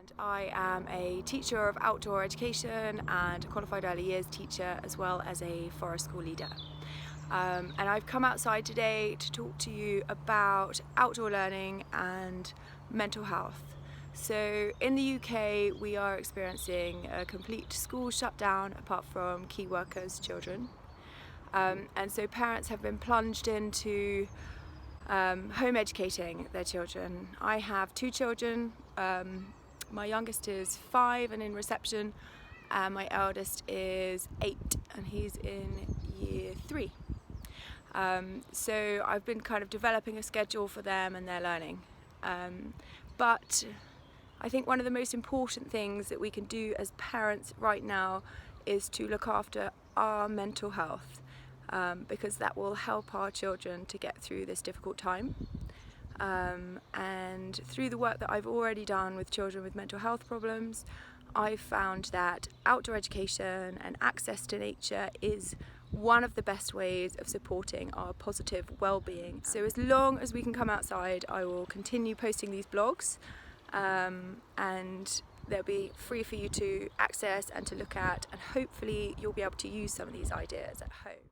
And I am a teacher of outdoor education and a qualified early years teacher, as well as a forest school leader. And I've come outside today to talk to you about outdoor learning and mental health. So in the UK we are experiencing a complete school shutdown apart from key workers' children. And so parents have been plunged into home educating their children. I have two children. My youngest is 5 and in reception, and my eldest is 8 and he's in year 3. So I've been kind of developing a schedule for them and their learning. But I think one of the most important things that we can do as parents right now is to look after our mental health, because that will help our children to get through this difficult time. And through the work that I've already done with children with mental health problems, I've found that outdoor education and access to nature is one of the best ways of supporting our positive well-being. So as long as we can come outside, I will continue posting these blogs, and they'll be free for you to access and to look at, and hopefully you'll be able to use some of these ideas at home.